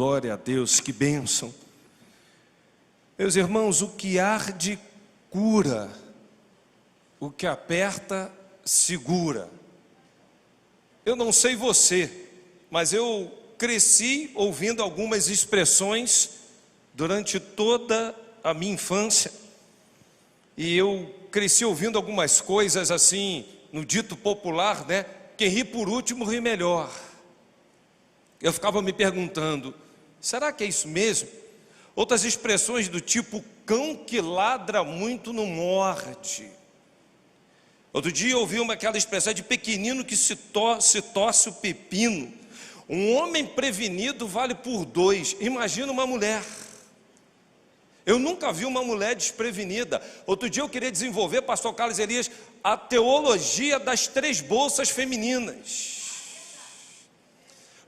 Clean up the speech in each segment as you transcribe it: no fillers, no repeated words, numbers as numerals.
Glória a Deus, que bênção. Meus irmãos, o que arde cura, o que aperta segura. Eu não sei você, mas eu cresci ouvindo algumas expressões durante toda a minha infância. E eu cresci ouvindo algumas coisas assim, no dito popular, né? Quem ri por último ri melhor. Eu ficava me perguntando, será que é isso mesmo? Outras expressões do tipo, cão que ladra muito não morde. Outro dia eu ouvi aquela expressão de pequenino que se torce o pepino. Um homem prevenido vale por dois. Imagina uma mulher. Eu nunca vi uma mulher desprevenida. Outro dia eu queria desenvolver, pastor Carlos Elias, a teologia das 3 bolsas femininas.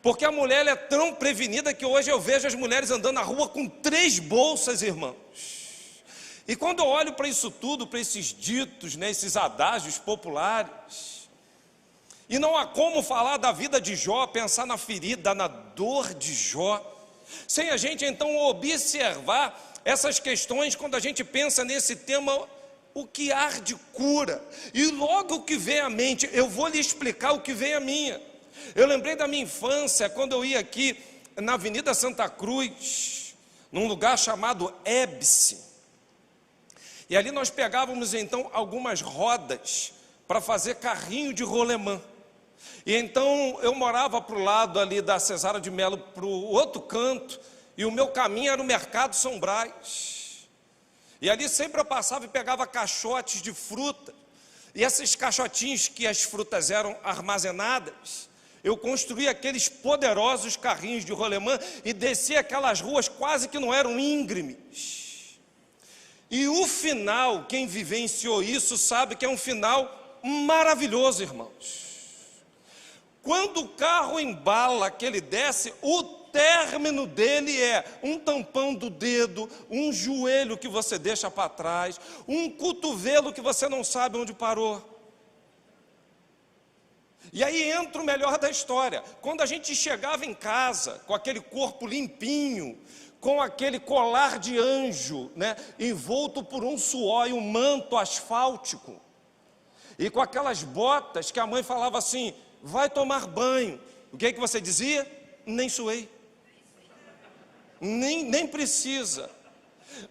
Porque a mulher é tão prevenida que hoje eu vejo as mulheres andando na rua com 3 bolsas, irmãos. E quando eu olho para isso tudo, para esses ditos, né, esses adágios populares, e não há como falar da vida de Jó, pensar na ferida, na dor de Jó, sem a gente então observar essas questões quando a gente pensa nesse tema, o que arde cura. E logo o que vem à mente, eu vou lhe explicar o que vem à minha. Eu lembrei da minha infância, quando eu ia aqui na Avenida Santa Cruz, num lugar chamado Ébice. E ali nós pegávamos então algumas rodas para fazer carrinho de rolemã. E então eu morava para o lado ali da Cesara de Melo, para o outro canto, e o meu caminho era o Mercado São Brás. E ali sempre eu passava e pegava caixotes de fruta. E esses caixotinhos que as frutas eram armazenadas, eu construía aqueles poderosos carrinhos de rolemã e descia aquelas ruas quase que não eram íngremes. E o final, quem vivenciou isso sabe que é um final maravilhoso, irmãos. Quando o carro embala, que ele desce, o término dele é um tampão do dedo, um joelho que você deixa para trás, um cotovelo que você não sabe onde parou. E aí entra o melhor da história. Quando a gente chegava em casa, com aquele corpo limpinho, com aquele colar de anjo, né, envolto por um suor e um manto asfáltico, e com aquelas botas que a mãe falava assim, vai tomar banho. O que é que você dizia? Nem suei. Nem precisa.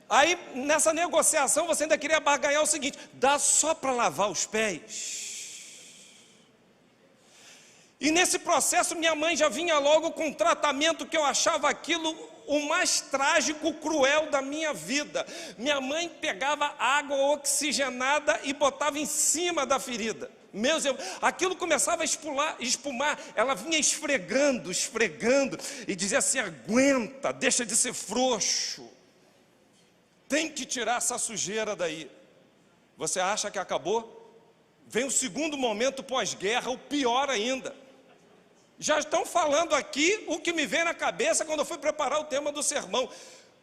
Aí, nessa negociação, você ainda queria barganhar o seguinte, dá só para lavar os pés. E nesse processo minha mãe já vinha logo com um tratamento que eu achava aquilo o mais trágico, cruel da minha vida. Minha mãe pegava água oxigenada e botava em cima da ferida. Meus irmãos, aquilo começava a espumar, ela vinha esfregando, e dizia assim, aguenta, deixa de ser frouxo. Tem que tirar essa sujeira daí. Você acha que acabou? Vem o segundo momento pós-guerra, o pior ainda. Já estão falando aqui o que me veio na cabeça quando eu fui preparar o tema do sermão.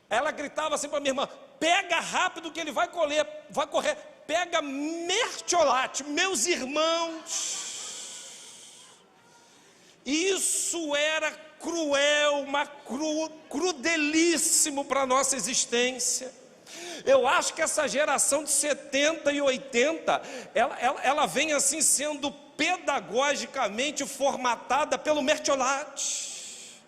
Ela gritava assim para minha irmã, pega rápido que ele vai correr, pega mertiolate, meus irmãos. Isso era cruel, crudelíssimo para a nossa existência. Eu acho que essa geração de 70 e 80, ela vem assim sendo pedagogicamente formatada pelo mertiolate.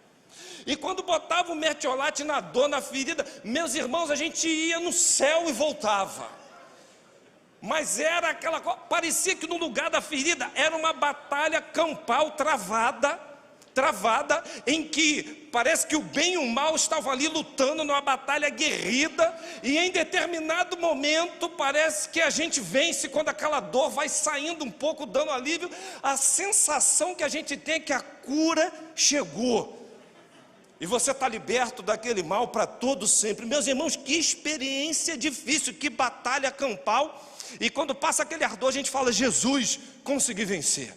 E quando botava o mertiolate na dor, na ferida, meus irmãos, a gente ia no céu e voltava. Mas era aquela coisa, parecia que no lugar da ferida era uma batalha campal travada, em que parece que o bem e o mal estavam ali lutando numa batalha aguerrida, e em determinado momento parece que a gente vence quando aquela dor vai saindo um pouco, dando alívio. A sensação que a gente tem é que a cura chegou, e você está liberto daquele mal para todo sempre. Meus irmãos, que experiência difícil, que batalha campal. E quando passa aquele ardor, a gente fala, Jesus, consegui vencer,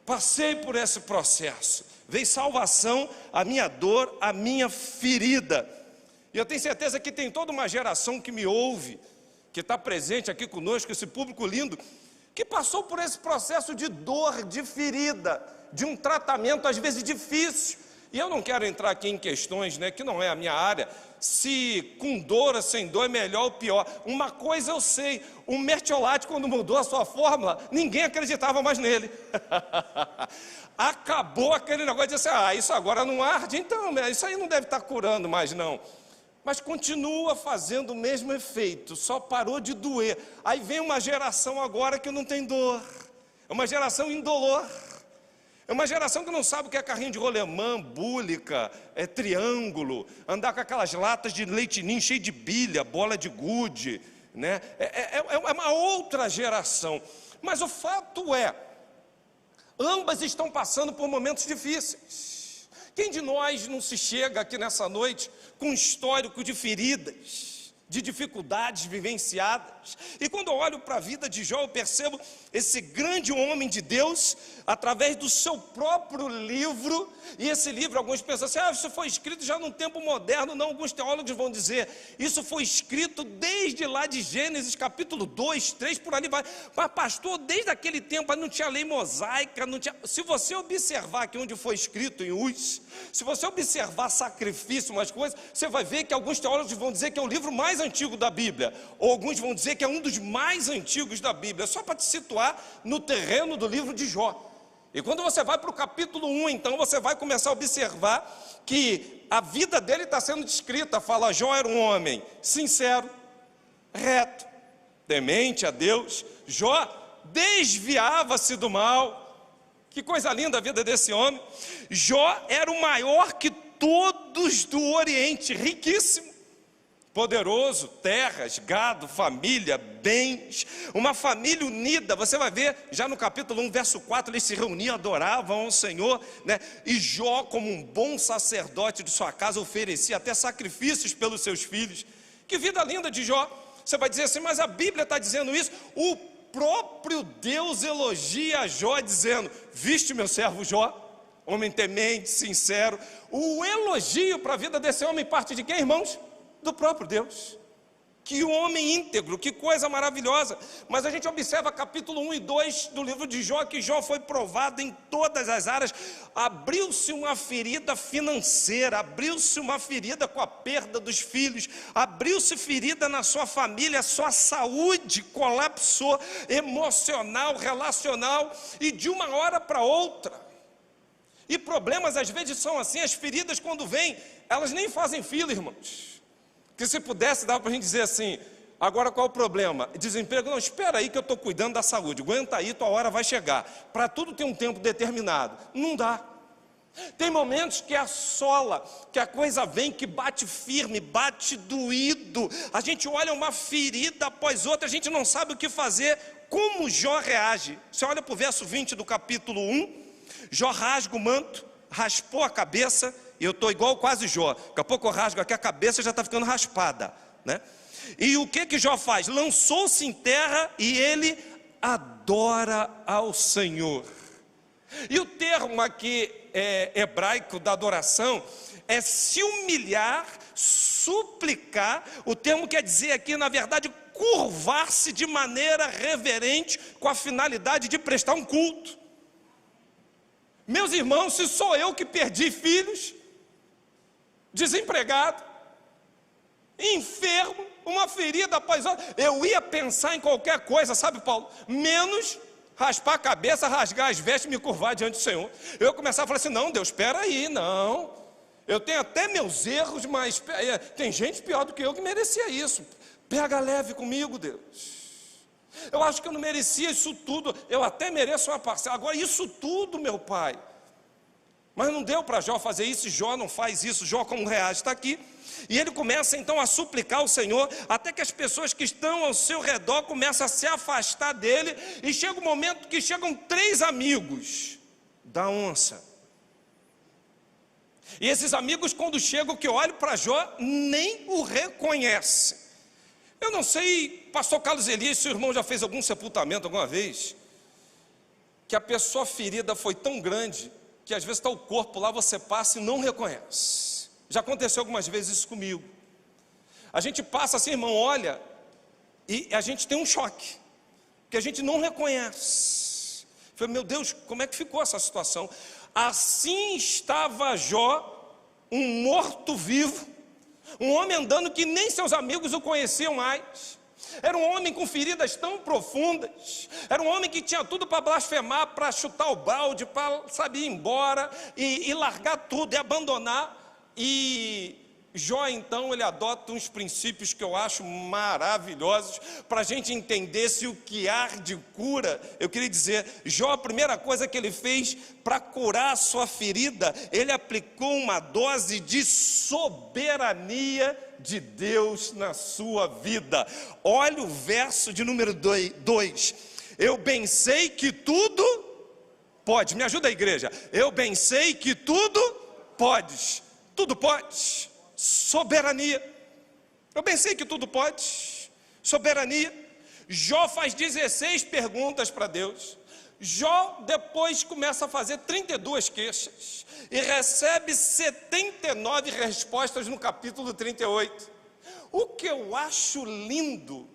passei por esse processo, veio salvação, a minha dor, a minha ferida. E eu tenho certeza que tem toda uma geração que me ouve, que está presente aqui conosco, esse público lindo, que passou por esse processo de dor, de ferida, de um tratamento às vezes difícil, E eu não quero entrar aqui em questões, né, que não é a minha área, se com dor ou sem dor é melhor ou pior. Uma coisa eu sei, o mertiolate, quando mudou a sua fórmula, ninguém acreditava mais nele. Acabou aquele negócio de dizer assim, isso agora não arde, então isso aí não deve estar curando mais não. Mas continua fazendo o mesmo efeito, só parou de doer. Aí vem uma geração agora que não tem dor, é uma geração indolor. É uma geração que não sabe o que é carrinho de rolemã, búlica, triângulo, andar com aquelas latas de leite ninho cheio de bilha, bola de gude, né? É uma outra geração. Mas o fato é, ambas estão passando por momentos difíceis. Quem de nós não se chega aqui nessa noite com um histórico de feridas, de dificuldades vivenciadas? E quando eu olho para a vida de Jó, eu percebo esse grande homem de Deus, através do seu próprio livro. E esse livro, alguns pensam assim, isso foi escrito já num tempo moderno. Não, alguns teólogos vão dizer, isso foi escrito desde lá de Gênesis, capítulo 2, 3, por ali vai. Mas pastor, desde aquele tempo não tinha lei mosaica, não tinha... Se você observar aqui onde foi escrito em Uz, se você observar sacrifício, umas coisas, você vai ver que alguns teólogos vão dizer que é o livro mais antigo da Bíblia, ou alguns vão dizer que é um dos mais antigos da Bíblia, só para te situar no terreno do livro de Jó. E quando você vai para o capítulo 1, então, você vai começar a observar que a vida dele está sendo descrita. Fala, Jó era um homem sincero, reto, temente a Deus. Jó desviava-se do mal. Que coisa linda a vida desse homem. Jó era o maior que todos do Oriente, riquíssimo, poderoso, terras, gado, família, bens, uma família unida. Você vai ver, já no capítulo 1, verso 4, eles se reuniam, adoravam ao Senhor, né? E Jó, como um bom sacerdote de sua casa, oferecia até sacrifícios pelos seus filhos. Que vida linda de Jó. Você vai dizer assim, mas a Bíblia está dizendo isso. O próprio Deus elogia Jó, dizendo, viste meu servo Jó, homem temente, sincero. O elogio para a vida desse homem parte de quem, irmãos? Do próprio Deus. Que homem íntegro, que coisa maravilhosa. Mas a gente observa capítulo 1 e 2 do livro de Jó, que Jó foi provado em todas as áreas. Abriu-se uma ferida financeira, abriu-se uma ferida com a perda dos filhos, abriu-se ferida na sua família, a sua saúde colapsou, emocional, relacional, e de uma hora para outra. E problemas às vezes são assim, as feridas quando vêm, elas nem fazem fila, irmãos. Que se pudesse, dava para a gente dizer assim, agora qual o problema? Desemprego? Não, espera aí que eu estou cuidando da saúde, aguenta aí, tua hora vai chegar. Para tudo tem um tempo determinado. Não dá. Tem momentos que assola, que a coisa vem, que bate firme, bate doído. A gente olha uma ferida após outra, a gente não sabe o que fazer. Como Jó reage? Você olha para o verso 20 do capítulo 1, Jó rasga o manto, raspou a cabeça. E eu estou igual quase Jó, daqui a pouco eu rasgo aqui, a cabeça já está ficando raspada, né? E o que Jó faz? Lançou-se em terra e ele adora ao Senhor. E o termo aqui hebraico da adoração é se humilhar, suplicar. O termo quer dizer aqui, na verdade, curvar-se de maneira reverente, com a finalidade de prestar um culto. Meus irmãos, se sou eu que perdi filhos, desempregado, enfermo, uma ferida após outra, eu ia pensar em qualquer coisa, sabe, Paulo? Menos raspar a cabeça, rasgar as vestes e me curvar diante do Senhor. Eu ia começar a falar assim, não, Deus, espera aí, não. Eu tenho até meus erros, mas tem gente pior do que eu que merecia isso. Pega leve comigo, Deus. Eu acho que eu não merecia isso tudo, eu até mereço uma parcela. Agora, isso tudo, meu Pai. Mas não deu para Jó fazer isso, Jó não faz isso. Jó como reage, está aqui. E ele começa então a suplicar ao Senhor, até que as pessoas que estão ao seu redor começam a se afastar dele, e chega um momento que chegam 3 amigos da onça. E esses amigos, quando chegam, que olham para Jó, nem o reconhecem. Eu não sei, pastor Carlos Elias, seu irmão já fez algum sepultamento alguma vez, que a pessoa ferida foi tão grande, que às vezes está o corpo lá, você passa e não reconhece. Já aconteceu algumas vezes isso comigo. A gente passa assim, irmão, olha, e a gente tem um choque, que a gente não reconhece. Falei, meu Deus, como é que ficou essa situação? Assim estava Jó, um morto-vivo, um homem andando que nem seus amigos o conheciam mais. Era um homem com feridas tão profundas, era um homem que tinha tudo para blasfemar, para chutar o balde, para, ir embora e largar tudo e abandonar. E Jó, então, ele adota uns princípios que eu acho maravilhosos, para a gente entender se o que há de cura. Eu queria dizer, Jó, a primeira coisa que ele fez para curar a sua ferida, ele aplicou uma dose de soberania de Deus na sua vida. Olha o verso de número 2. Eu bem sei que tudo pode. Me ajuda a igreja. Eu bem sei que tudo podes. Tudo pode. Soberania. Eu bem sei que tudo pode. Soberania. Jó faz 16 perguntas para Deus. Jó depois começa a fazer 32 queixas e recebe 79 respostas no capítulo 38. O que eu acho lindo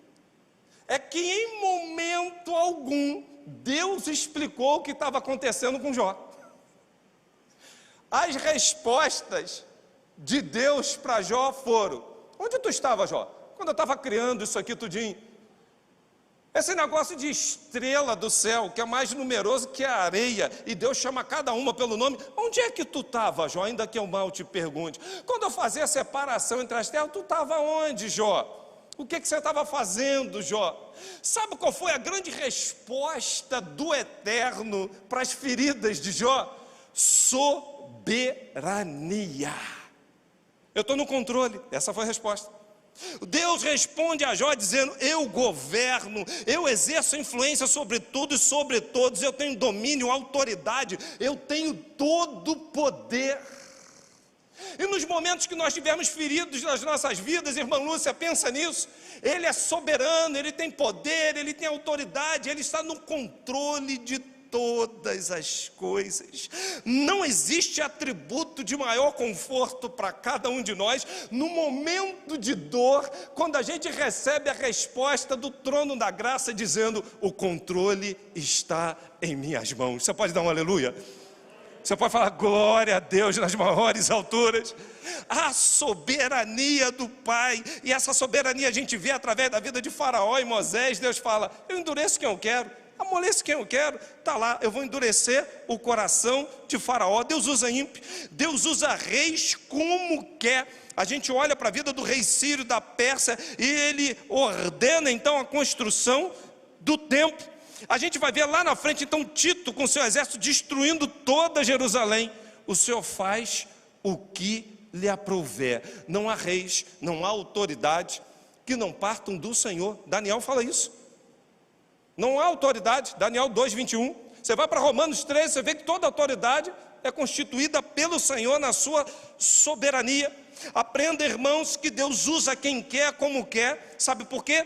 é que em momento algum Deus explicou o que estava acontecendo com Jó. As respostas de Deus para Jó foram: onde tu estava, Jó? Quando eu estava criando isso aqui tudinho. Esse negócio de estrela do céu, que é mais numeroso que a areia, e Deus chama cada uma pelo nome. Onde é que tu estava, Jó? Ainda que eu mal te pergunte. Quando eu fazia a separação entre as terras, tu estava onde, Jó? O que você estava fazendo, Jó? Sabe qual foi a grande resposta do Eterno para as feridas de Jó? Soberania. Eu estou no controle. Essa foi a resposta. Deus responde a Jó dizendo: eu governo, eu exerço influência sobre tudo e sobre todos, eu tenho domínio, autoridade, eu tenho todo o poder. E nos momentos que nós estivermos feridos nas nossas vidas, irmã Lúcia, pensa nisso. Ele é soberano, ele tem poder, ele tem autoridade, ele está no controle de todas as coisas. Não existe atributo de maior conforto para cada um de nós no momento de dor, quando a gente recebe a resposta do trono da graça dizendo: o controle está em minhas mãos. Você pode dar um aleluia? Você pode falar glória a Deus nas maiores alturas. A soberania do Pai, e essa soberania a gente vê através da vida de Faraó e Moisés. Deus fala: eu endureço quem eu quero, amoleço quem eu quero, está lá, eu vou endurecer o coração de Faraó. Deus usa ímpio, Deus usa reis como quer. A gente olha para a vida do rei Sírio da Pérsia e ele ordena então a construção do templo. A gente vai ver lá na frente então Tito com seu exército destruindo toda Jerusalém. O Senhor faz o que lhe aprouver. Não há reis, não há autoridade que não partam do Senhor. Daniel fala isso. Não há autoridade, Daniel 2:21. Você vai para Romanos 13, você vê que toda autoridade é constituída pelo Senhor na sua soberania. Aprenda, irmãos, que Deus usa quem quer, como quer. Sabe por quê?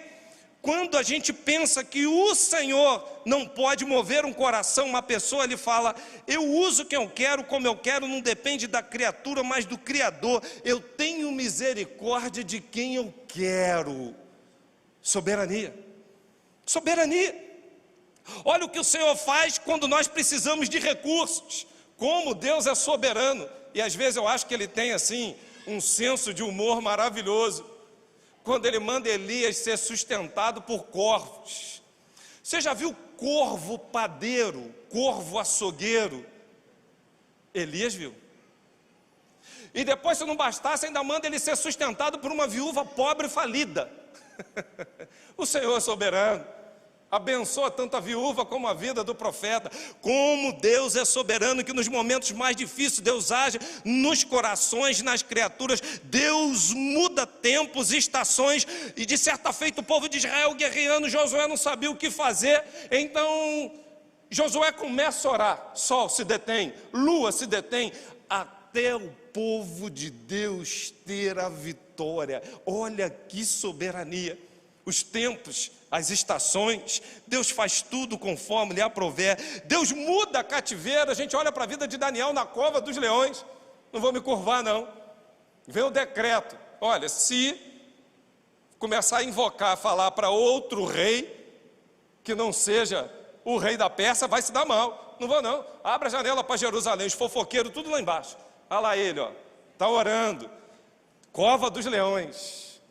Quando a gente pensa que o Senhor não pode mover um coração, uma pessoa, Ele fala: eu uso quem eu quero, como eu quero, não depende da criatura, mas do Criador. Eu tenho misericórdia de quem eu quero. Soberania. Soberania. Olha o que o Senhor faz quando nós precisamos de recursos. Como Deus é soberano. E às vezes eu acho que Ele tem assim um senso de humor maravilhoso. Quando Ele manda Elias ser sustentado por corvos. Você já viu corvo padeiro, corvo açougueiro? Elias viu. E depois, se não bastasse, ainda manda ele ser sustentado por uma viúva pobre e falida. O Senhor é soberano. Abençoa tanto a viúva como a vida do profeta. Como Deus é soberano, que nos momentos mais difíceis Deus age nos corações, nas criaturas. Deus muda tempos, estações. E de certa feita o povo de Israel guerreando, Josué não sabia o que fazer. Então Josué começa a orar. Sol se detém, lua se detém, até o povo de Deus ter a vitória. Olha que soberania. Os tempos, as estações, Deus faz tudo conforme lhe aprouver. Deus muda a cativeiro. A gente olha para a vida de Daniel na cova dos leões. Não vou me curvar não. Vem o decreto: olha, se começar a invocar, falar para outro rei que não seja o rei da Pérsia, vai se dar mal. não vou não. Abra a janela para Jerusalém, os fofoqueiros, tudo lá embaixo. Olha lá ele, ó, está orando. Cova dos leões.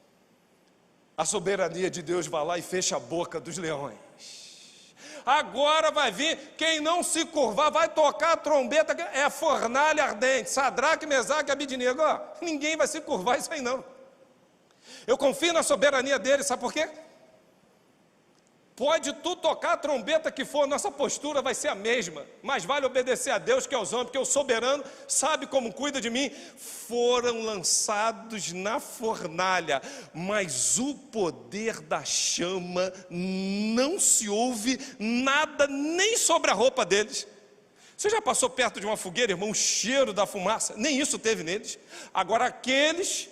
A soberania de Deus vai lá e fecha a boca dos leões. Agora vai vir, quem não se curvar, vai tocar a trombeta, é a fornalha ardente, Sadraque, Mesaque e Abidnego, ó, ninguém vai se curvar isso aí não. Eu confio na soberania dele, sabe por quê? Pode tu tocar a trombeta que for, nossa postura vai ser a mesma, mas vale obedecer a Deus que é os homens, porque o soberano sabe como cuida de mim. Foram lançados na fornalha, mas o poder da chama não se ouve nada, nem sobre a roupa deles. Você já passou perto de uma fogueira, irmão, o cheiro da fumaça? Nem isso teve neles. Agora aqueles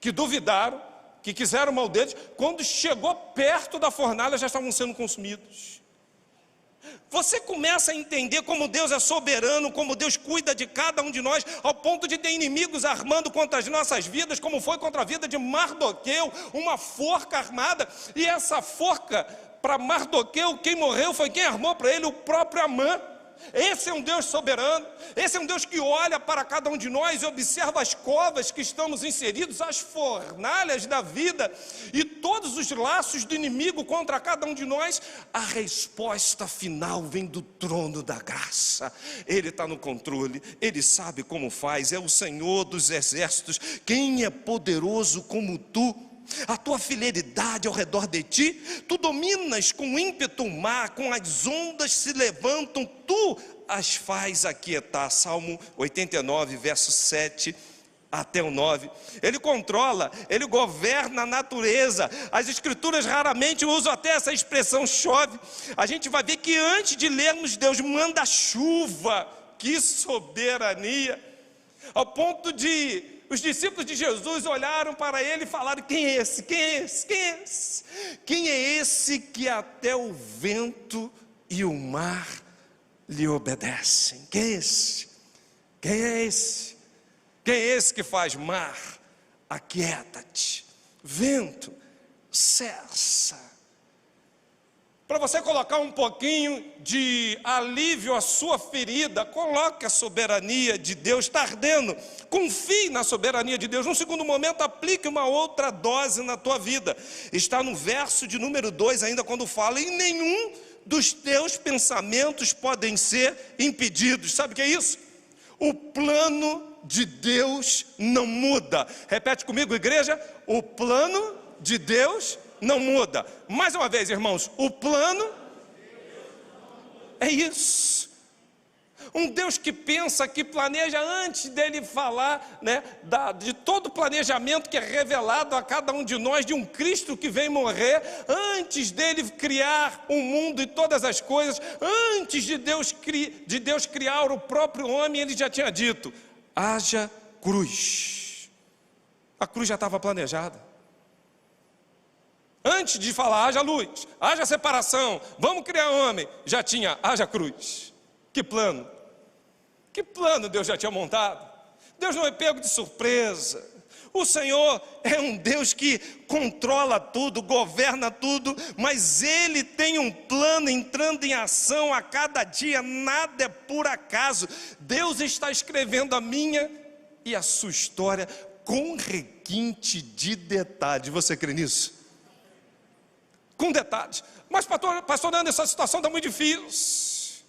que duvidaram, que quiseram mal deles, quando chegou perto da fornalha já estavam sendo consumidos. Você começa a entender como Deus é soberano, como Deus cuida de cada um de nós, ao ponto de ter inimigos armando contra as nossas vidas, como foi contra a vida de Mardoqueu, uma forca armada, e essa forca para Mardoqueu, quem morreu foi quem armou para ele, o próprio Amã. Esse é um Deus soberano, esse é um Deus que olha para cada um de nós e observa as covas que estamos inseridos, as fornalhas da vida e todos os laços do inimigo contra cada um de nós. A resposta final vem do trono da graça. Ele está no controle, Ele sabe como faz, é o Senhor dos exércitos. Quem é poderoso como tu? A tua fidelidade ao redor de ti, tu dominas com ímpeto o mar, com as ondas se levantam, tu as faz aquietar. Salmo 89, verso 7 até o 9. Ele controla, ele governa a natureza. As escrituras raramente usam até essa expressão chove. A gente vai ver que antes de lermos, Deus manda chuva. Que soberania! Ao ponto de os discípulos de Jesus olharam para ele e falaram: quem é esse? Quem é esse? Quem é esse? Quem é esse que até o vento e o mar lhe obedecem? Quem é esse? Quem é esse? Quem é esse que faz mar? Aquieta-te. Vento, cessa. Para você colocar um pouquinho de alívio à sua ferida, coloque a soberania de Deus. Está ardendo, confie na soberania de Deus. Num segundo momento, aplique uma outra dose na tua vida. Está no verso de número 2 ainda, quando fala: em nenhum dos teus pensamentos podem ser impedidos. Sabe o que é isso? O plano de Deus não muda. Repete comigo, igreja: o plano de Deus não muda. Mais uma vez, irmãos, o plano é isso. Um Deus que pensa, que planeja antes dele falar, né, de todo o planejamento que é revelado a cada um de nós, de um Cristo que vem morrer, antes dele criar o mundo e todas as coisas, antes de Deus criar o próprio homem, ele já tinha dito: haja cruz. A cruz já estava planejada. Antes de falar haja luz, haja separação, vamos criar homem, já tinha haja cruz. Que plano? Que plano Deus já tinha montado? Deus não é pego de surpresa. O Senhor é um Deus que controla tudo, governa tudo, mas Ele tem um plano entrando em ação a cada dia, nada é por acaso. Deus está escrevendo a minha e a sua história com requinte de detalhes. Você crê nisso? Com detalhes. Mas pastor Nando, essa situação está muito difícil.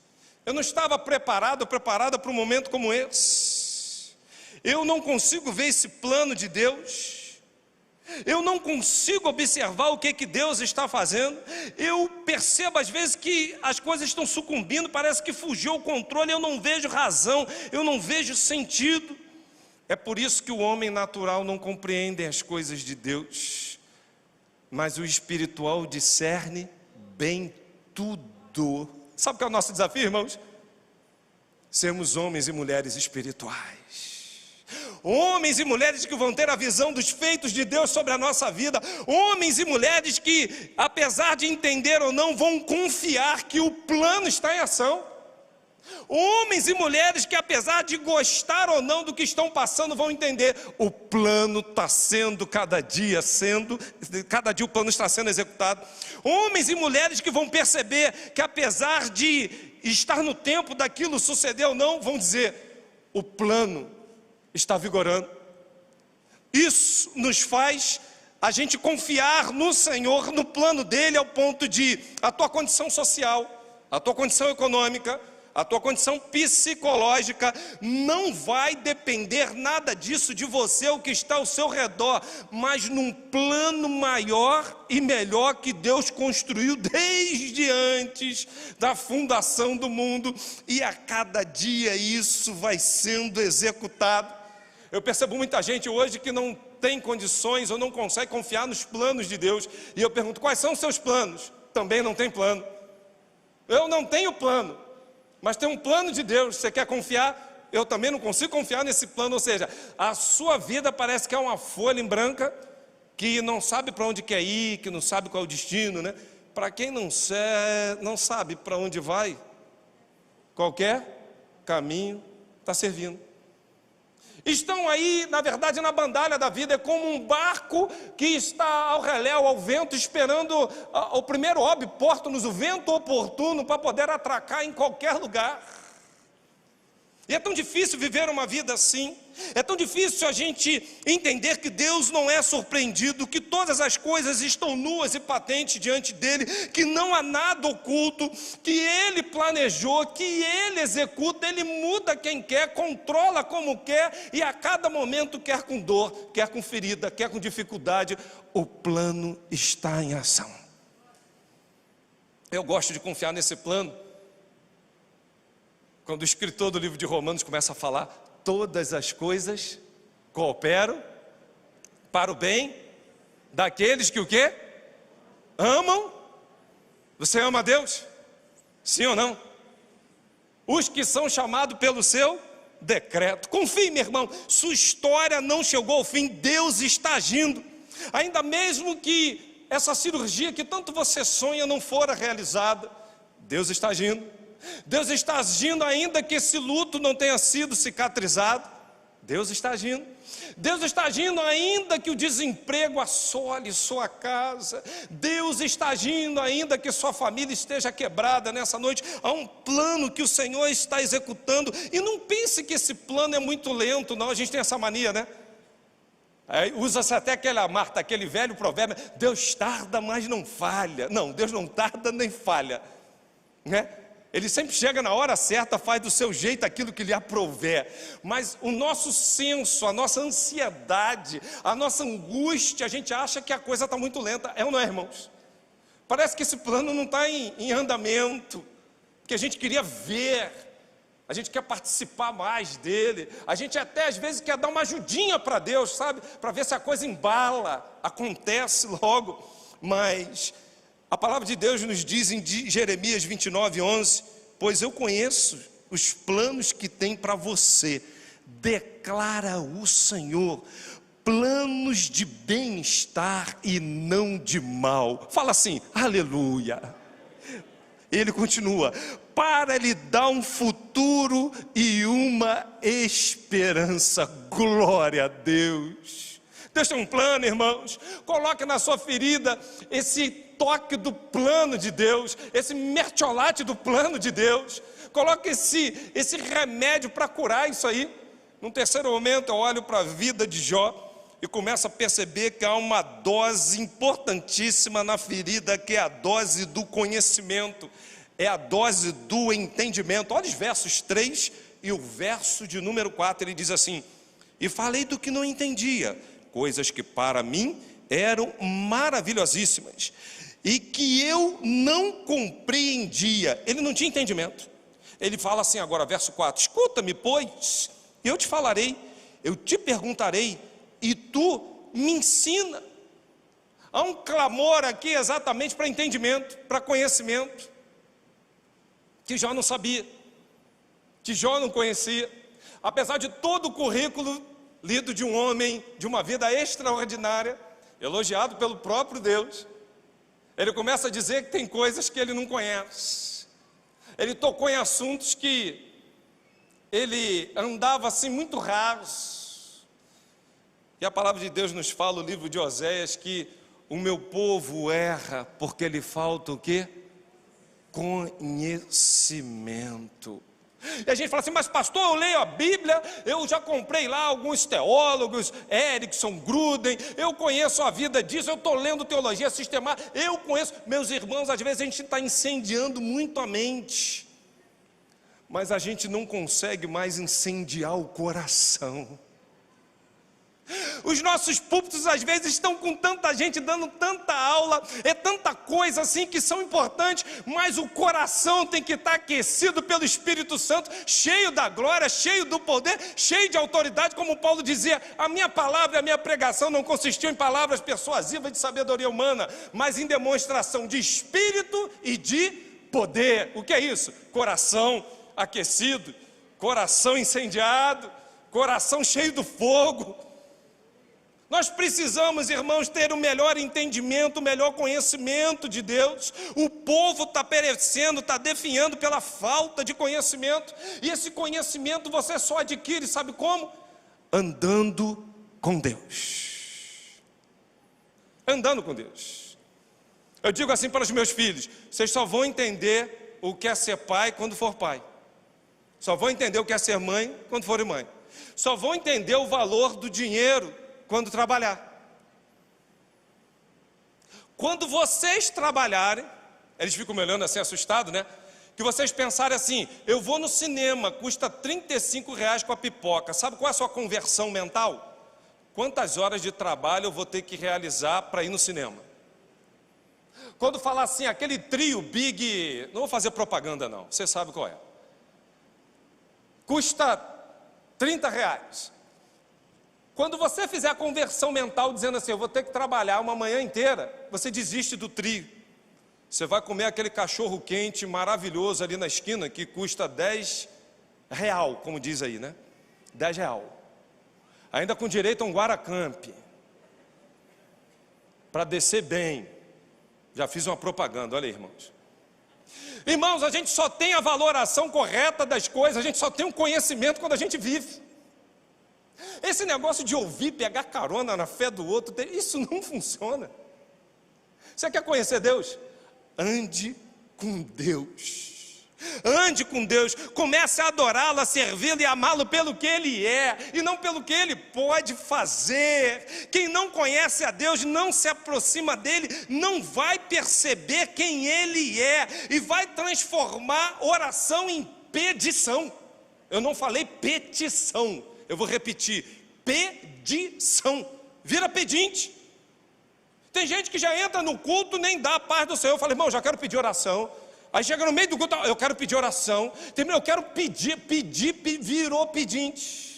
Eu não estava preparada para um momento como esse. Eu não consigo ver esse plano de Deus. Eu não consigo observar o que Deus está fazendo. Eu percebo às vezes que as coisas estão sucumbindo, parece que fugiu o controle. Eu não vejo razão, eu não vejo sentido. É por isso que o homem natural não compreende as coisas de Deus. Mas o espiritual discerne bem tudo. Sabe o que é o nosso desafio, irmãos? Sermos homens e mulheres espirituais. Homens e mulheres que vão ter a visão dos feitos de Deus sobre a nossa vida. Homens e mulheres que, apesar de entender ou não, vão confiar que o plano está em ação. Homens e mulheres que, apesar de gostar ou não do que estão passando, vão entender: o plano está sendo, cada dia o plano está sendo executado. Homens e mulheres que vão perceber que, apesar de estar no tempo daquilo suceder ou não, vão dizer: o plano está vigorando. Isso nos faz a gente confiar no Senhor, no plano dele, ao ponto de a tua condição social, a tua condição econômica, a tua condição psicológica, não vai depender nada disso de você, o que está ao seu redor, mas num plano maior e melhor que Deus construiu desde antes da fundação do mundo, e a cada dia isso vai sendo executado. Eu percebo muita gente hoje que não tem condições ou não consegue confiar nos planos de Deus, e eu pergunto: quais são os seus planos? Também não tem plano. Eu não tenho plano, mas tem um plano de Deus. Você quer confiar? Eu também não consigo confiar nesse plano. Ou seja, a sua vida parece que é uma folha em branca, que não sabe para onde quer ir, que não sabe qual é o destino, né? Para quem não sabe para onde vai, qualquer caminho está servindo. Estão aí, na verdade, na bandalha da vida. É como um barco que está ao reléu, ao vento, esperando o primeiro porto-nos o vento oportuno para poder atracar em qualquer lugar. E é tão difícil viver uma vida assim. É tão difícil a gente entender que Deus não é surpreendido, que todas as coisas estão nuas e patentes diante dele, que não há nada oculto, que ele planejou, que ele executa, ele muda quem quer, controla como quer, e a cada momento, quer com dor, quer com ferida, quer com dificuldade, o plano está em ação. Eu gosto de confiar nesse plano. Quando o escritor do livro de Romanos começa a falar: todas as coisas cooperam para o bem daqueles que o quê? Amam. Você ama a Deus? Sim ou não? Os que são chamados pelo seu decreto. Confie, meu irmão, sua história não chegou ao fim, Deus está agindo. Ainda mesmo que essa cirurgia que tanto você sonha não fora realizada, Deus está agindo. Deus está agindo ainda que esse luto não tenha sido cicatrizado. Deus está agindo. Deus está agindo ainda que o desemprego assole sua casa. Deus está agindo ainda que sua família esteja quebrada nessa noite. Há um plano que o Senhor está executando. E não pense que esse plano é muito lento, não. A gente tem essa mania, né? Usa-se até aquele velho provérbio: Deus tarda, mas não falha. Não, Deus não tarda nem falha, né? Ele sempre chega na hora certa, faz do seu jeito aquilo que lhe aprouver. Mas o nosso senso, a nossa ansiedade, a nossa angústia, a gente acha que a coisa está muito lenta. É ou não é, irmãos? Parece que esse plano não está em andamento, que a gente queria ver, a gente quer participar mais dele, a gente até às vezes quer dar uma ajudinha para Deus, sabe? Para ver se a coisa embala, acontece logo. Mas a palavra de Deus nos diz em Jeremias 29:11: pois eu conheço os planos que tem para você, declara o Senhor, planos de bem-estar e não de mal. Fala assim: aleluia. Ele continua: para lhe dar um futuro e uma esperança. Glória a Deus. Deus tem um plano, irmãos. Coloque na sua ferida esse toque do plano de Deus, esse mertiolate do plano de Deus. Coloque esse remédio para curar isso aí. Num terceiro momento, eu olho para a vida de Jó e começo a perceber que há uma dose importantíssima na ferida, que é a dose do conhecimento, é a dose do entendimento. Olha os versos 3 e o verso de número 4, ele diz assim: e falei do que não entendia, coisas que para mim eram maravilhosíssimas, e que eu não compreendia. Ele não tinha entendimento. Ele fala assim agora, verso 4: escuta-me, pois, eu te falarei, eu te perguntarei, e tu me ensina. Há um clamor aqui exatamente para entendimento, para conhecimento, que Jó não sabia, que Jó não conhecia. Apesar de todo o currículo lido de um homem, de uma vida extraordinária, elogiado pelo próprio Deus, ele começa a dizer que tem coisas que ele não conhece. ele tocou em assuntos que ele andava assim muito raros. E a palavra de Deus nos fala, o livro de Oséias, que o meu povo erra porque lhe falta o quê? Conhecimento. E a gente fala assim, mas pastor, eu leio a Bíblia, eu já comprei lá alguns teólogos, Erickson, Gruden, eu conheço a vida disso, eu estou lendo teologia sistemática, eu conheço. Meus irmãos, às vezes a gente está incendiando muito a mente, mas a gente não consegue mais incendiar o coração. Os nossos púlpitos às vezes estão com tanta gente dando tanta aula, é tanta coisa assim que são importantes, mas o coração tem que estar aquecido pelo Espírito Santo, cheio da glória, cheio do poder, cheio de autoridade, como Paulo dizia, a minha palavra, a minha pregação não consistiu em palavras persuasivas de sabedoria humana, mas em demonstração de Espírito e de poder. O que é isso? Coração aquecido, coração incendiado, coração cheio do fogo. Nós precisamos, irmãos, ter o melhor entendimento, o melhor conhecimento de Deus. O povo está perecendo, está definhando pela falta de conhecimento. E esse conhecimento você só adquire, sabe como? Andando com Deus. Andando com Deus. Eu digo assim para os meus filhos, vocês só vão entender o que é ser pai quando for pai. Só vão entender o que é ser mãe quando forem mãe. Só vão entender o valor do dinheiro quando trabalhar. Quando vocês trabalharem, eles ficam me olhando assim assustado, né? Que vocês pensarem assim, eu vou no cinema, custa R$35 com a pipoca. Sabe qual é a sua conversão mental? Quantas horas de trabalho eu vou ter que realizar para ir no cinema? Quando falar assim, aquele trio Big, não vou fazer propaganda não, você sabe qual é. Custa R$30. Quando você fizer a conversão mental dizendo assim, eu vou ter que trabalhar uma manhã inteira, você desiste do trio. Você vai comer aquele cachorro quente maravilhoso ali na esquina que custa R$10, como diz aí, né? R$10. Ainda com direito a um Guaracamp. Para descer bem. Já fiz uma propaganda, olha aí, irmãos. Irmãos, a gente só tem a valoração correta das coisas, a gente só tem um conhecimento quando a gente vive. Esse negócio de ouvir, pegar carona na fé do outro, isso não funciona. Você quer conhecer Deus? Ande com Deus. Ande com Deus, comece a adorá-lo, a servi-lo e amá-lo pelo que Ele é, e não pelo que Ele pode fazer. Quem não conhece a Deus, não se aproxima dEle, não vai perceber quem Ele é, e vai transformar oração em pedição. Eu não falei petição. Eu vou repetir, pedição, vira pedinte. Tem gente que já entra no culto, nem dá a paz do Senhor. Eu falo, irmão, já quero pedir oração. Aí chega no meio do culto, eu quero pedir oração. Eu quero pedir, virou pedinte.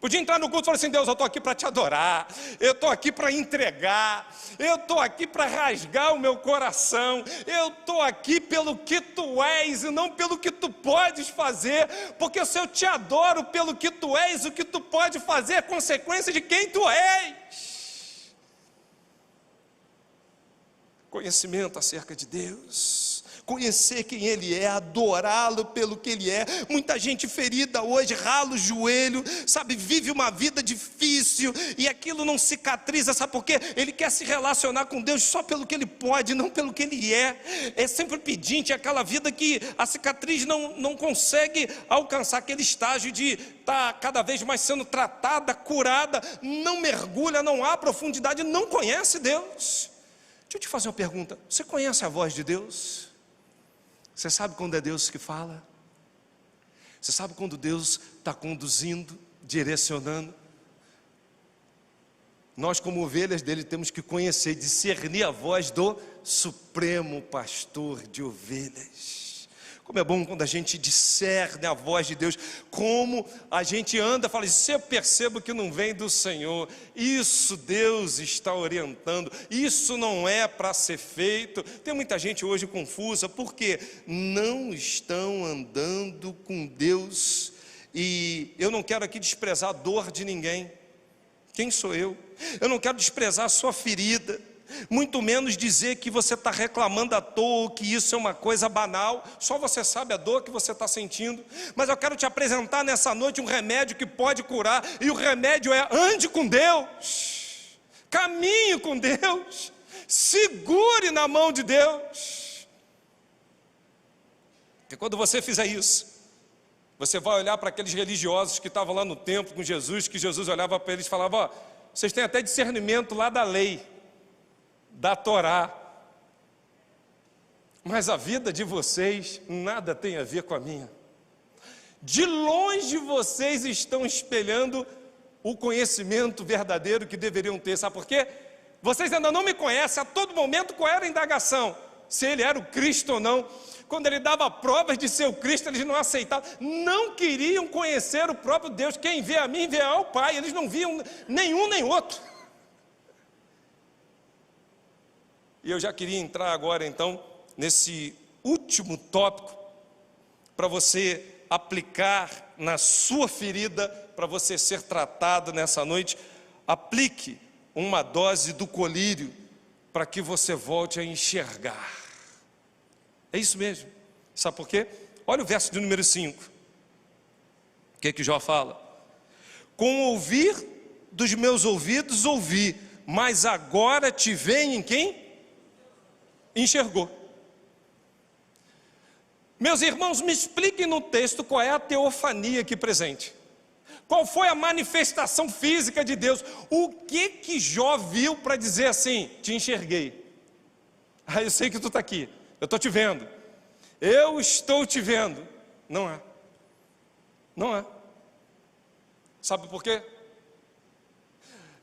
Podia entrar no culto e falar assim, Deus, eu estou aqui para te adorar, eu estou aqui para entregar, eu estou aqui para rasgar o meu coração, eu estou aqui pelo que tu és e não pelo que tu podes fazer, porque se eu te adoro pelo que tu és, o que tu pode fazer é consequência de quem tu és. Conhecimento acerca de Deus. Conhecer quem Ele é, adorá-lo pelo que Ele é. Muita gente ferida hoje, rala o joelho, sabe, vive uma vida difícil e aquilo não cicatriza, sabe por quê? Ele quer se relacionar com Deus só pelo que Ele pode, não pelo que Ele é. É sempre pedinte, é aquela vida que a cicatriz não consegue alcançar aquele estágio de estar cada vez mais sendo tratada, curada, não mergulha, não há profundidade, não conhece Deus. Deixa eu te fazer uma pergunta, você conhece a voz de Deus? Você sabe quando é Deus que fala? Você sabe quando Deus está conduzindo, direcionando? Nós como ovelhas dele temos que conhecer, discernir a voz do Supremo Pastor de ovelhas. Como é bom quando a gente discerne a voz de Deus, como a gente anda, fala, se eu percebo que não vem do Senhor, isso Deus está orientando, isso não é para ser feito. Tem muita gente hoje confusa, porque não estão andando com Deus, e eu não quero aqui desprezar a dor de ninguém. Quem sou eu? Eu não quero desprezar a sua ferida, muito menos dizer que você está reclamando à toa, que isso é uma coisa banal. Só você sabe a dor que você está sentindo. Mas eu quero te apresentar nessa noite um remédio que pode curar, e o remédio é: ande com Deus, caminhe com Deus, segure na mão de Deus. Porque quando você fizer isso, você vai olhar para aqueles religiosos que estavam lá no templo com Jesus, que Jesus olhava para eles e falava: ó, vocês têm até discernimento lá da lei, da Torá, mas a vida de vocês nada tem a ver com a minha. De longe vocês estão espelhando o conhecimento verdadeiro que deveriam ter. Sabe por quê? Vocês ainda não me conhecem. A todo momento qual era a indagação? Se ele era o Cristo ou não. Quando ele dava provas de ser o Cristo, eles não aceitavam, não queriam conhecer o próprio Deus. Quem vê a mim, vê ao Pai. Eles não viam nenhum nem outro. E eu já queria entrar agora então nesse último tópico, para você aplicar na sua ferida, para você ser tratado nessa noite. Aplique uma dose do colírio, para que você volte a enxergar. É isso mesmo. Sabe por quê? Olha o verso de número 5. O que Jó fala? Com o ouvir dos meus ouvidos ouvi, mas agora te veem em quem? Enxergou. Meus irmãos, me expliquem no texto qual é a teofania aqui presente. Qual foi a manifestação física de Deus? O que Jó viu para dizer assim: te enxerguei? Ah, eu sei que tu está aqui. Eu estou te vendo. Eu estou te vendo. Não é. Não é. Sabe por quê?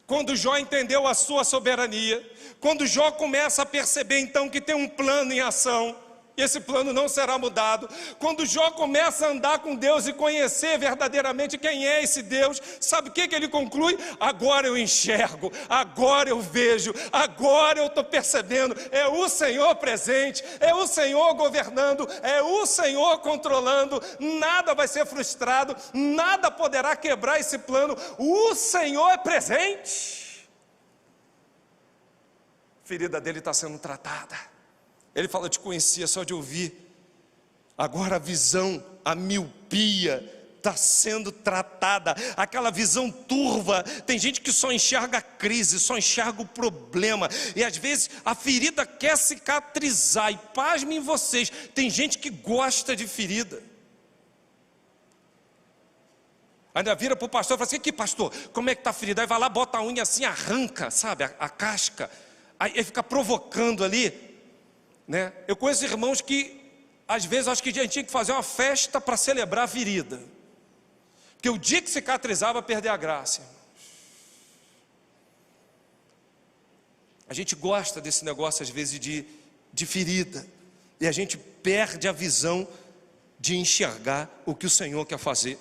Quando Jó entendeu a sua soberania, quando Jó começa a perceber então que tem um plano em ação, e esse plano não será mudado. Quando Jó começa a andar com Deus e conhecer verdadeiramente quem é esse Deus, sabe o que ele conclui? Agora eu enxergo, agora eu vejo, agora eu estou percebendo. É o Senhor presente, é o Senhor governando, é o Senhor controlando. Nada vai ser frustrado, nada poderá quebrar esse plano. O Senhor é presente. A ferida dele está sendo tratada. Ele fala: eu te conhecia só de ouvir. Agora a visão, a miopia está sendo tratada. Aquela visão turva. Tem gente que só enxerga a crise, só enxerga o problema. E às vezes a ferida quer cicatrizar. E pasmem vocês, tem gente que gosta de ferida. Ainda vira para o pastor e fala assim: aqui pastor, como é que está a ferida? Aí vai lá, bota a unha assim, arranca, sabe, a casca. Aí ele fica provocando ali. Né? Eu conheço irmãos que, às vezes, acho que a gente tinha que fazer uma festa para celebrar a ferida. Porque o dia que cicatrizava, perder a graça. A gente gosta desse negócio, às vezes, de ferida. E a gente perde a visão de enxergar o que o Senhor quer fazer.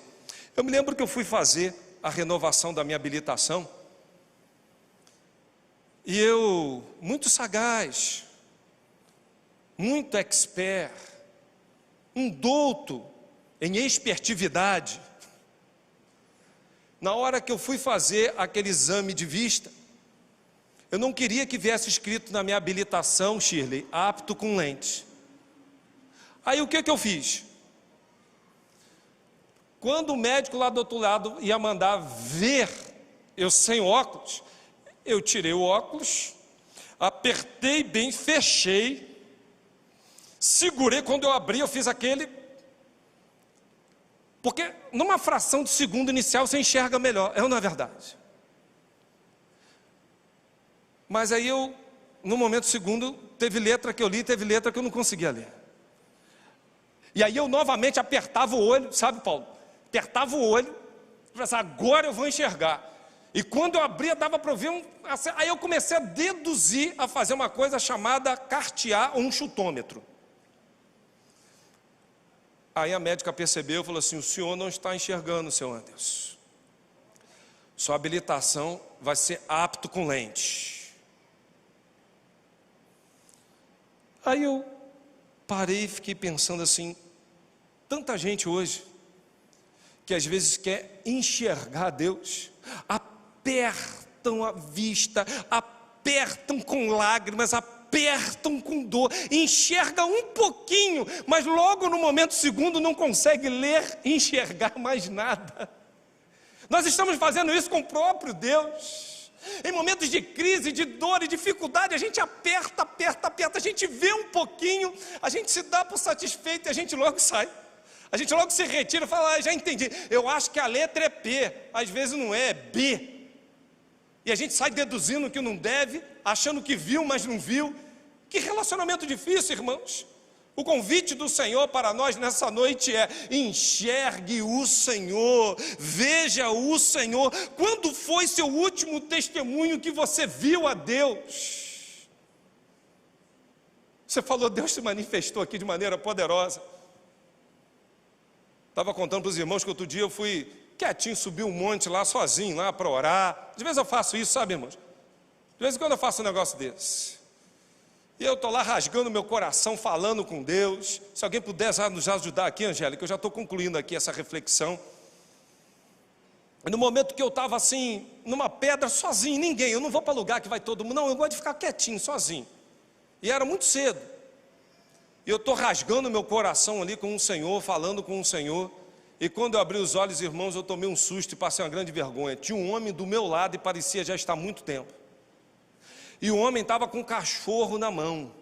Eu me lembro que eu fui fazer a renovação da minha habilitação. E eu, muito sagaz, muito expert, um douto em expertividade. Na hora que eu fui fazer aquele exame de vista, eu não queria que viesse escrito na minha habilitação, Shirley, apto com lentes. Aí o que eu fiz? Quando o médico lá do outro lado ia mandar ver eu sem óculos, eu tirei o óculos, apertei bem, fechei, segurei. Quando eu abri, eu fiz aquele, porque numa fração de segundo inicial você enxerga melhor, não é verdade? Mas aí eu, no momento segundo, teve letra que eu li, teve letra que eu não conseguia ler. E aí eu novamente apertava o olho, sabe, Paulo? Apertava o olho, pensava: agora eu vou enxergar. E quando eu abria, dava para ouvir aí eu comecei a deduzir, a fazer uma coisa chamada cartear ou um chutômetro. Aí a médica percebeu e falou assim: o senhor não está enxergando, seu Anderson. Sua habilitação vai ser apto com lente. Aí eu parei e fiquei pensando assim: tanta gente hoje que às vezes quer enxergar Deus, apertam a vista, apertam apertam com lágrimas, apertam com dor, enxerga um pouquinho, mas logo no momento segundo não consegue ler e enxergar mais nada. Nós estamos fazendo isso com o próprio Deus. Em momentos de crise, de dor e dificuldade, a gente aperta, a gente vê um pouquinho, a gente se dá por satisfeito e a gente logo sai. A gente logo se retira e fala, já entendi, eu acho que a letra é P, às vezes não é B. E a gente sai deduzindo o que não deve, achando que viu, mas não viu. Que relacionamento difícil, irmãos. O convite do Senhor para nós nessa noite é: enxergue o Senhor, veja o Senhor. Quando foi seu último testemunho que você viu a Deus? Você falou, Deus se manifestou aqui de maneira poderosa. Estava contando para os irmãos que outro dia eu fui quietinho, subi um monte lá, sozinho, lá para orar. De vez eu faço isso, sabe, irmãos? De vez em quando eu faço um negócio desse. E eu estou lá rasgando meu coração, falando com Deus. Se alguém puder nos ajudar aqui, Angélica, eu já estou concluindo aqui essa reflexão. E no momento que eu estava assim, numa pedra, sozinho, ninguém, eu não vou para lugar que vai todo mundo, não, eu gosto de ficar quietinho, sozinho. E era muito cedo. E eu estou rasgando meu coração ali com o Senhor, falando com o Senhor. E quando eu abri os olhos, irmãos, eu tomei um susto e passei uma grande vergonha. Tinha um homem do meu lado e parecia já estar há muito tempo. E o homem estava com um cachorro na mão.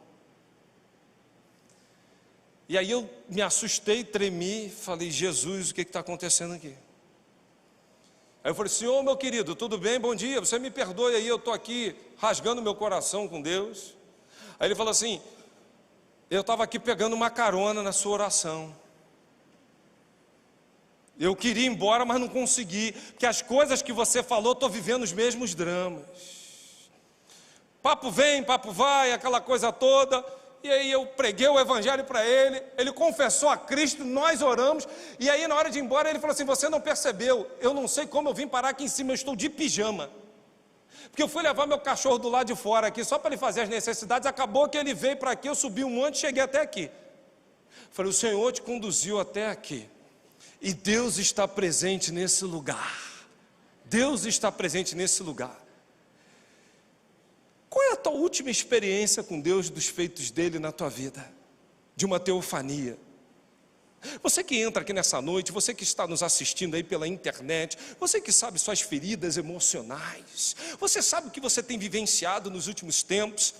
E aí eu me assustei, tremi, falei, Jesus, o que está acontecendo aqui? Aí eu falei, Senhor, meu querido, tudo bem? Bom dia, você me perdoe aí, eu estou aqui rasgando meu coração com Deus. Aí ele falou assim, eu estava aqui pegando uma carona na sua oração. Eu queria ir embora, mas não consegui, porque as coisas que você falou, estou vivendo os mesmos dramas. Papo vem, papo vai, aquela coisa toda. E aí eu preguei o evangelho para ele, ele confessou a Cristo, nós oramos. E aí na hora de ir embora ele falou assim, você não percebeu, eu não sei como eu vim parar aqui em cima, eu estou de pijama. Porque eu fui levar meu cachorro do lado de fora aqui, só para ele fazer as necessidades, acabou que ele veio para aqui, eu subi um monte e cheguei até aqui. Falei, o Senhor te conduziu até aqui. E Deus está presente nesse lugar. Deus está presente nesse lugar. Qual é a tua última experiência com Deus, dos feitos dele na tua vida? De uma teofania. Você que entra aqui nessa noite, você que está nos assistindo aí pela internet, você que sabe suas feridas emocionais, você sabe o que você tem vivenciado nos últimos tempos.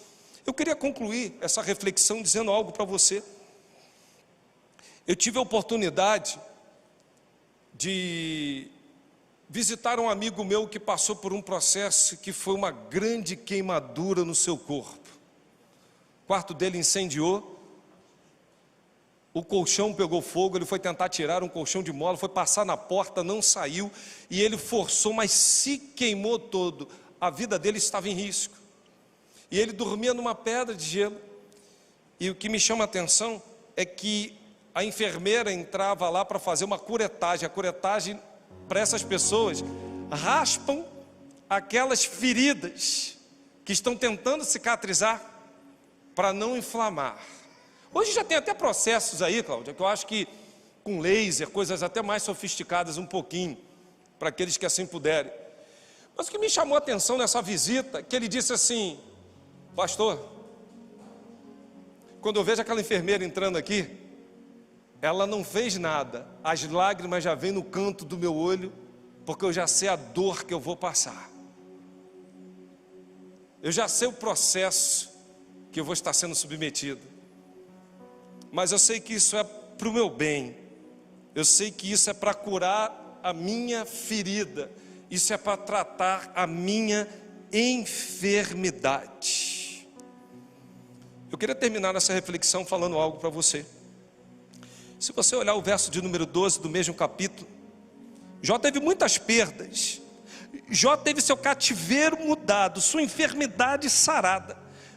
Eu queria concluir essa reflexão dizendo algo para você. Eu tive a oportunidade de visitar um amigo meu que passou por um processo que foi uma grande queimadura no seu corpo. O quarto dele incendiou, o colchão pegou fogo, ele foi tentar tirar um colchão de mola, foi passar na porta, não saiu, e ele forçou, mas se queimou todo, a vida dele estava em risco. E ele dormia numa pedra de gelo, e o que me chama a atenção é que a enfermeira entrava lá para fazer uma curetagem. A curetagem, para essas pessoas, raspam aquelas feridas que estão tentando cicatrizar para não inflamar. Hoje já tem até processos aí, Cláudia, que eu acho que com laser, coisas até mais sofisticadas um pouquinho, para aqueles que assim puderem. Mas o que me chamou a atenção nessa visita, que ele disse assim, pastor, quando eu vejo aquela enfermeira entrando aqui, ela não fez nada, as lágrimas já vêm no canto do meu olho, porque eu já sei a dor que eu vou passar. Eu já sei o processo que eu vou estar sendo submetido. Mas eu sei que isso é para o meu bem. Eu sei que isso é para curar a minha ferida. Isso é para tratar a minha enfermidade. Eu queria terminar essa reflexão falando algo para você. Se você olhar o verso de número 12 do mesmo capítulo, Jó teve muitas perdas. Jó teve seu cativeiro mudado, sua enfermidade sarada.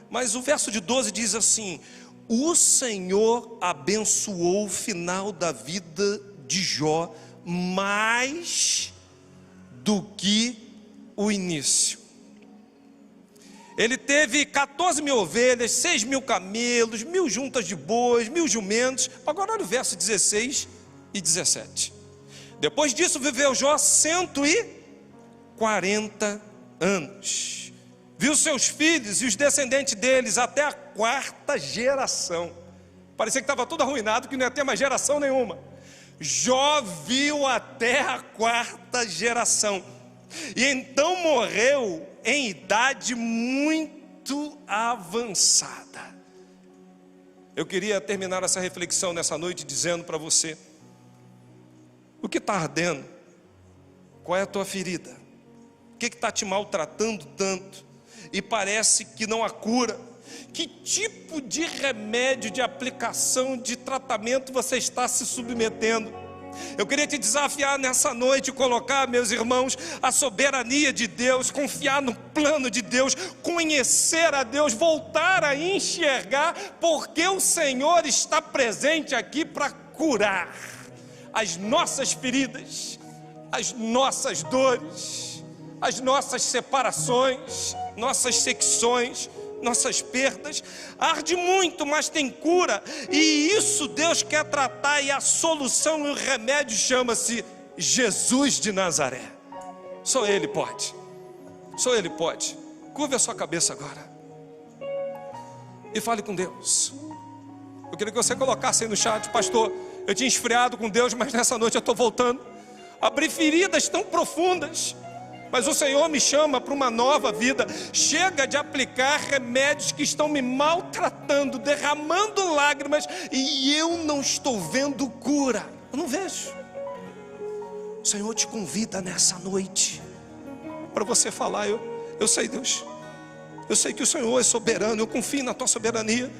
Mas o verso de 12 diz assim: o Senhor abençoou o final da vida de Jó mais do que o início. Ele teve 14 mil ovelhas, 6 mil camelos, 1.000 juntas de bois, 1.000 jumentos. Agora olha o verso 16 e 17. Depois disso viveu Jó 140 anos. viu seus filhos e os descendentes deles até a 4ª geração. Parecia que estava tudo arruinado, que não ia ter mais geração nenhuma. Jó viu até a 4ª geração. E então morreu em idade muito avançada. Eu queria terminar essa reflexão nessa noite dizendo para você: o que está ardendo? Qual é a tua ferida? O que está te maltratando tanto? E parece que não há cura. Que tipo de remédio, de aplicação, de tratamento você está se submetendo? Eu queria te desafiar nessa noite, colocar, meus irmãos, a soberania de Deus, confiar no plano de Deus, conhecer a Deus, voltar a enxergar, porque o Senhor está presente aqui para curar as nossas feridas, as nossas dores, as nossas separações, nossas secções, nossas perdas. Arde muito, mas tem cura, e isso Deus quer tratar, e a solução e o remédio chama-se Jesus de Nazaré. Só Ele pode, só Ele pode. Curve a sua cabeça agora e fale com Deus. Eu queria que você colocasse aí no chat: pastor, eu tinha esfriado com Deus, mas nessa noite eu estou voltando. Abri feridas tão profundas, mas o Senhor me chama para uma nova vida. Chega de aplicar remédios que estão me maltratando, derramando lágrimas, e eu não estou vendo cura. Eu não vejo. O Senhor te convida nessa noite para você falar: eu sei, Deus, eu sei que o Senhor é soberano, eu confio na tua soberania.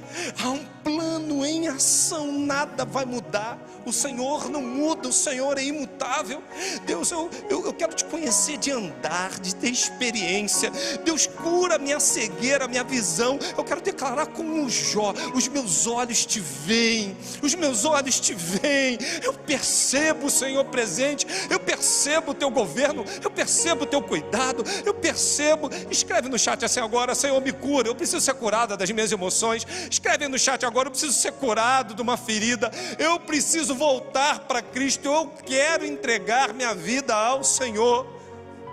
Há um plano em ação, nada vai mudar. O Senhor não muda, o Senhor é imutável. Deus, eu quero te conhecer, de andar, de ter experiência. Deus, cura a minha cegueira, a minha visão. Eu quero declarar como o Jó: os meus olhos te veem, os meus olhos te veem. Eu percebo o Senhor presente, eu percebo o teu governo, eu percebo o teu cuidado, eu percebo. Escreve no chat assim agora: Senhor, me cura, eu preciso ser curada das minhas emoções. Escreve no chat agora: eu preciso ser curado de uma ferida, eu preciso voltar para Cristo, eu quero entregar minha vida ao Senhor.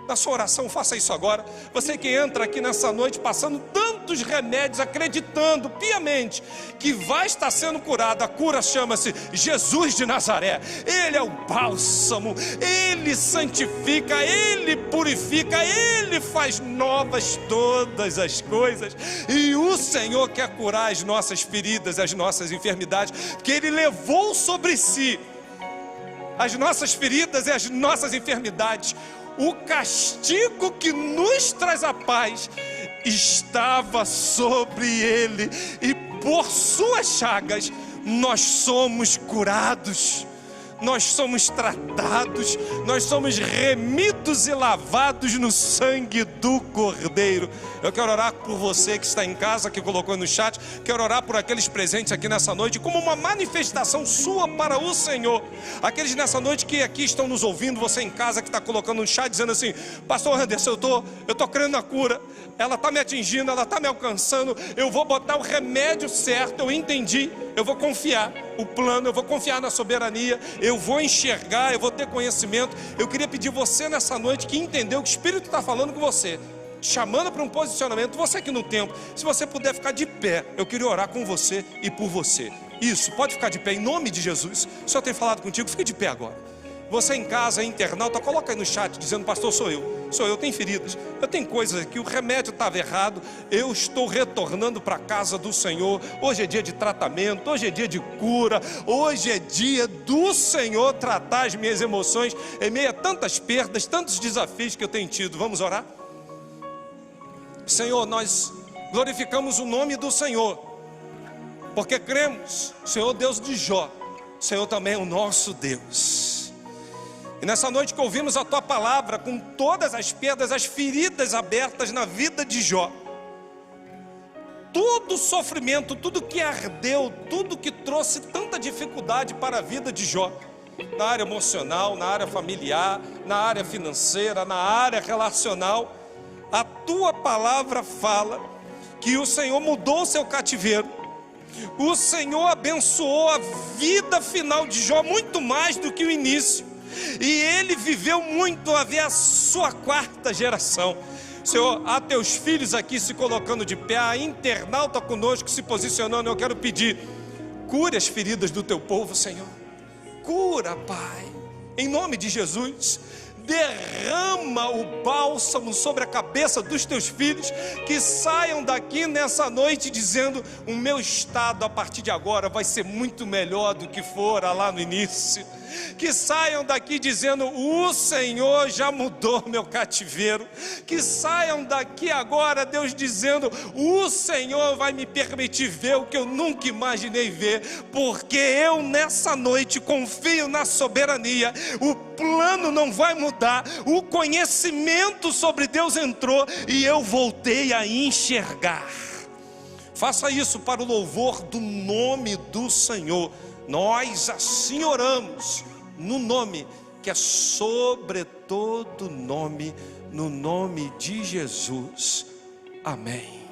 Na sua oração, faça isso agora. Você que entra aqui nessa noite passando tantos remédios, acreditando piamente que vai estar sendo curado, a cura chama-se Jesus de Nazaré. Ele é o bálsamo, Ele santifica, Ele purifica, Ele faz novas todas as coisas. E o Senhor quer curar as nossas feridas, as nossas enfermidades, porque Ele levou sobre si as nossas feridas e as nossas enfermidades. O castigo que nos traz a paz estava sobre Ele, e por suas chagas nós somos curados, nós somos tratados, nós somos remidos e lavados no sangue do Cordeiro. Eu quero orar por você que está em casa, que colocou no chat. Quero orar por aqueles presentes aqui nessa noite, como uma manifestação sua para o Senhor. Aqueles nessa noite que aqui estão nos ouvindo, você em casa que está colocando no chat, dizendo assim: pastor Anderson, eu estou crendo na cura, ela está me atingindo, ela está me alcançando, eu vou botar o remédio certo, eu entendi, eu vou confiar o plano, eu vou confiar na soberania, eu vou enxergar, eu vou ter conhecimento. Eu queria pedir você nessa noite que entendeu que o Espírito está falando com você, chamando para um posicionamento. Você aqui no templo, se você puder ficar de pé, eu queria orar com você e por você. Isso, pode ficar de pé em nome de Jesus. O Senhor tem falado contigo, fique de pé agora. Você em casa, internauta, coloca aí no chat dizendo: pastor, sou eu tenho feridas, eu tenho coisas aqui, o remédio estava errado, eu estou retornando para a casa do Senhor. Hoje é dia de tratamento, hoje é dia de cura, hoje é dia do Senhor tratar as minhas emoções em meio a tantas perdas, tantos desafios que eu tenho tido. Vamos orar? Senhor, nós glorificamos o nome do Senhor, porque cremos, Senhor Deus de Jó, o Senhor também é o nosso Deus. E nessa noite que ouvimos a Tua palavra, com todas as perdas, as feridas abertas na vida de Jó, todo o sofrimento, tudo que ardeu, tudo que trouxe tanta dificuldade para a vida de Jó, na área emocional, na área familiar, na área financeira, na área relacional, a Tua palavra fala que o Senhor mudou o seu cativeiro, o Senhor abençoou a vida final de Jó muito mais do que o início, e ele viveu muito a ver a sua 4ª geração. Senhor, há teus filhos aqui se colocando de pé, há internauta conosco se posicionando. Eu quero pedir, cure as feridas do teu povo, Senhor. Cura, Pai, em nome de Jesus. Derrama o bálsamo sobre a cabeça dos teus filhos, que saiam daqui nessa noite dizendo: o meu estado a partir de agora vai ser muito melhor do que fora lá no início. Que saiam daqui dizendo: o Senhor já mudou meu cativeiro. Que saiam daqui agora, Deus, dizendo: o Senhor vai me permitir ver o que eu nunca imaginei ver, porque eu nessa noite confio na soberania. O plano não vai mudar, o conhecimento sobre Deus entrou e eu voltei a enxergar. Faça isso para o louvor do nome do Senhor. Nós assim oramos, no nome que é sobre todo nome, no nome de Jesus. Amém.